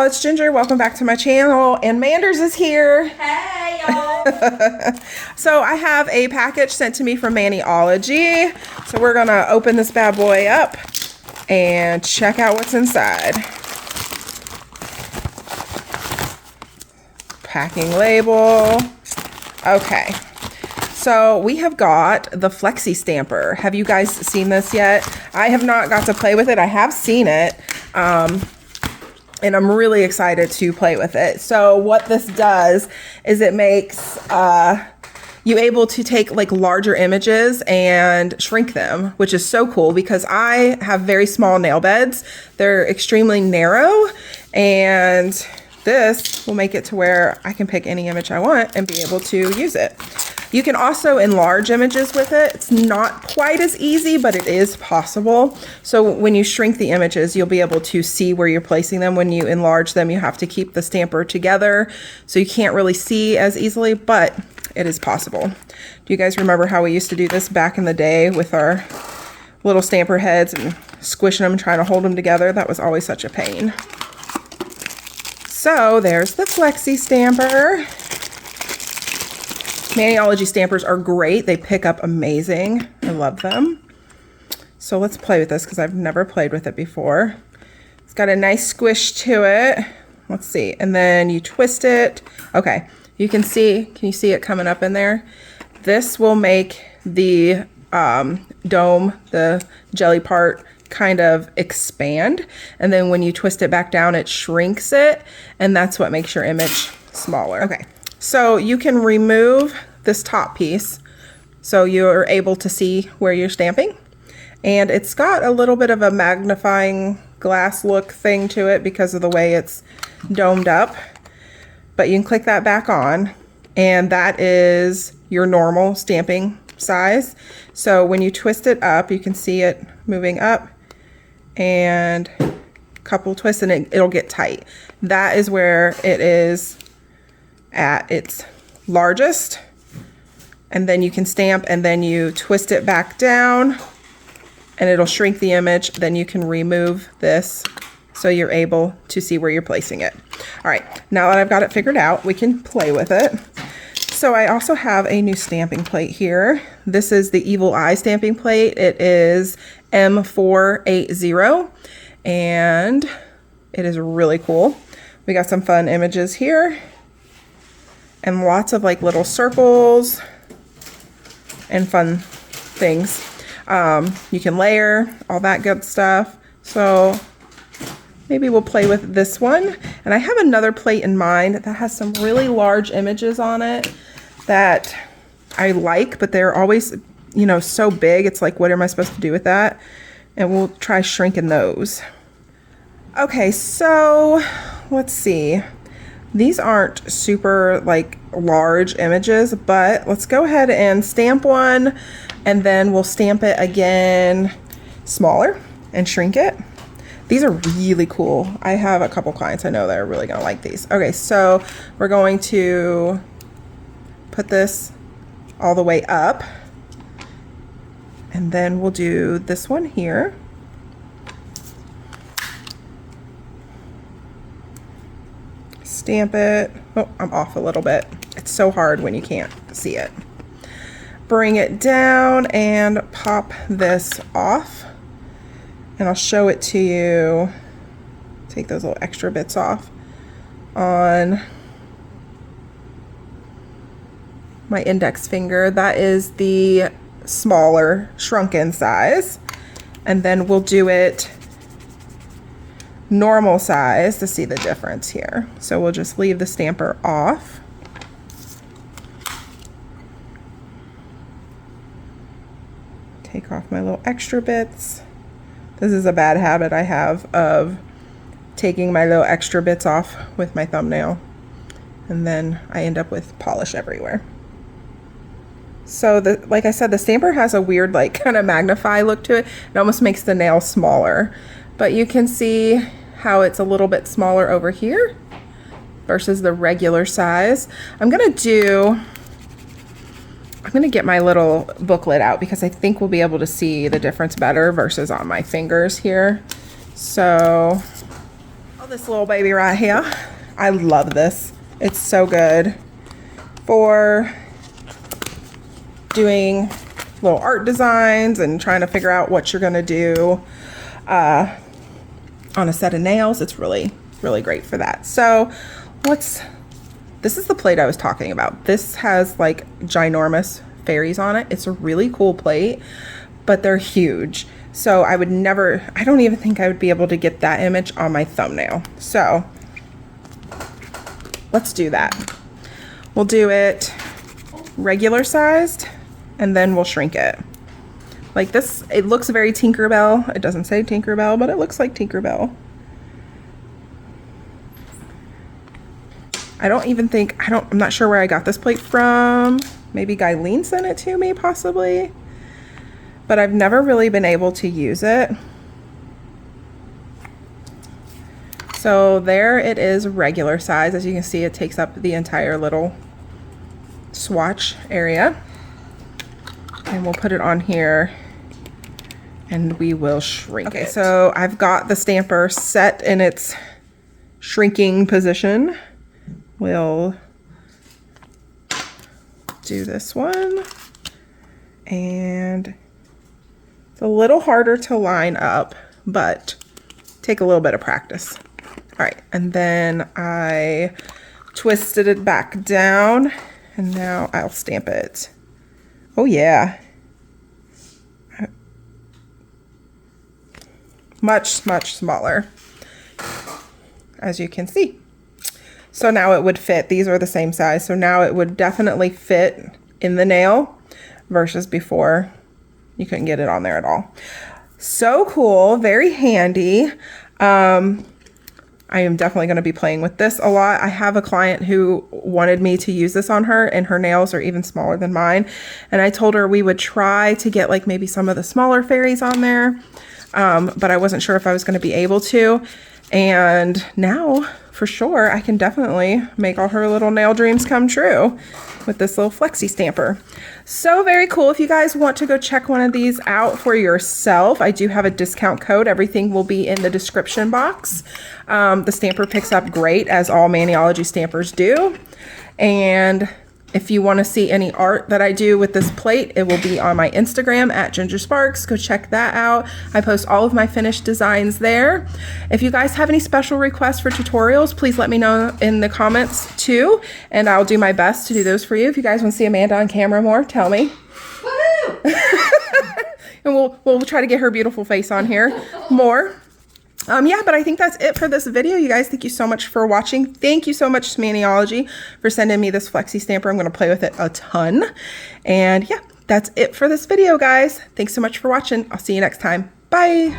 y'all, it's Ginger. Welcome back to my channel, and Manders is here. Hey y'all. So I have a package sent to me from Maniology. So we're gonna open this bad boy up and check out what's inside. Packing label. Okay. So we have got the Flexi stamper. Have you guys seen this yet? I have not got to play with it. I have seen it. And I'm really excited to play with it. So what this does is it makes you able to take like larger images and shrink them, which is so cool because I have very small nail beds. They're extremely narrow, and this will make it to where I can pick any image I want and be able to use it. You can also enlarge images with it. It's not quite as easy, but it is possible. So when you shrink the images, you'll be able to see where you're placing them. When you enlarge them, you have to keep the stamper together, so you can't really see as easily, but it is possible. Do you guys remember how we used to do this back in the day with our little stamper heads and squishing them, trying to hold them together? That was always such a pain. So there's the Flexi stamper. Maniology stampers are great. They pick up amazing. I love them. So let's play with this because I've never played with it before. It's got a nice squish to it. Let's see. And then you twist it. Okay. You can see, can you see it coming up in there? This will make the dome, the jelly part, kind of expand. And then when you twist it back down, it shrinks it. And that's what makes your image smaller. Okay. So you can remove this top piece so you're able to see where you're stamping. And it's got a little bit of a magnifying glass look thing to it because of the way it's domed up. But you can click that back on, and that is your normal stamping size. So when you twist it up, you can see it moving up, and a couple twists and it'll get tight. That is where it is at its largest, and then you can stamp, and then you twist it back down and it'll shrink the image. Then you can remove this so you're able to see where you're placing it. All right, now that I've got it figured out, we can play with it. So I also have a new stamping plate here. This is the Evil Eye stamping plate. It is M480 and it is really cool. We got some fun images here and lots of like little circles and fun things. You can layer all that good stuff. So maybe we'll play with this one. And I have another plate in mind that has some really large images on it that I like, but they're always, you know, so big. It's like, what am I supposed to do with that? And we'll try shrinking those. Okay, so let's see. These aren't super like large images, but let's go ahead and stamp one, and then we'll stamp it again smaller and shrink it. These are really cool. I have a couple clients I know that are really gonna like these. Okay, so we're going to put this all the way up, and then we'll do this one here. Stamp it. Oh, I'm off a little bit. It's so hard when you can't see it. Bring it down and pop this off. And I'll show it to you. Take those little extra bits off on my index finger. That is the smaller, shrunken size. And then we'll do it normal size to see the difference here. So we'll just leave the stamper off. Take off my little extra bits. This is a bad habit I have of taking my little extra bits off with my thumbnail, and then I end up with polish everywhere. So like I said, the stamper has a weird like kind of magnify look to it. It almost makes the nail smaller. But you can see how it's a little bit smaller over here versus the regular size. I'm gonna get my little booklet out because I think we'll be able to see the difference better versus on my fingers here. So Oh, this little baby right here. I love this. It's so good for doing little art designs and trying to figure out what you're gonna do on a set of nails. It's really, really great for that. So this is the plate I was talking about. This has like ginormous fairies on it. It's a really cool plate, but they're huge. So I don't even think I would be able to get that image on my thumbnail. So let's do that. We'll do it regular sized and then we'll shrink it. Like this, it looks very Tinkerbell. It doesn't say Tinkerbell, but it looks like Tinkerbell. I'm not sure where I got this plate from. Maybe Guyleen sent it to me, possibly. But I've never really been able to use it. So there it is, regular size. As you can see, it takes up the entire little swatch area. And we'll put it on here and we will shrink it. So I've got the stamper set in its shrinking position. We'll do this one, and it's a little harder to line up, but take a little bit of practice. All right, and then I twisted it back down, and now I'll stamp it. Oh yeah. Much, much smaller, as you can see. So now it would fit. These are the same size. So now it would definitely fit in the nail versus before you couldn't get it on there at all. So cool, very handy. I am definitely going to be playing with this a lot. I have a client who wanted me to use this on her, and her nails are even smaller than mine. And I told her we would try to get like maybe some of the smaller fairies on there. But I wasn't sure if I was going to be able to. And now for sure, I can definitely make all her little nail dreams come true with this little Flexi stamper. So very cool. If you guys want to go check one of these out for yourself, I do have a discount code. Everything will be in the description box. The stamper picks up great, as all Maniology stampers do. And if you want to see any art that I do with this plate, it will be on my Instagram at @GingerSparks. Go check that out. I post all of my finished designs there. If you guys have any special requests for tutorials, please let me know in the comments too, and I'll do my best to do those for you. If you guys want to see Amanda on camera more, tell me. Woohoo! And we'll try to get her beautiful face on here more. Yeah, but I think that's it for this video. You guys, thank you so much for watching. Thank you so much to Maniology for sending me this Flexi stamper. I'm going to play with it a ton. And yeah, that's it for this video, guys. Thanks so much for watching. I'll see you next time. Bye.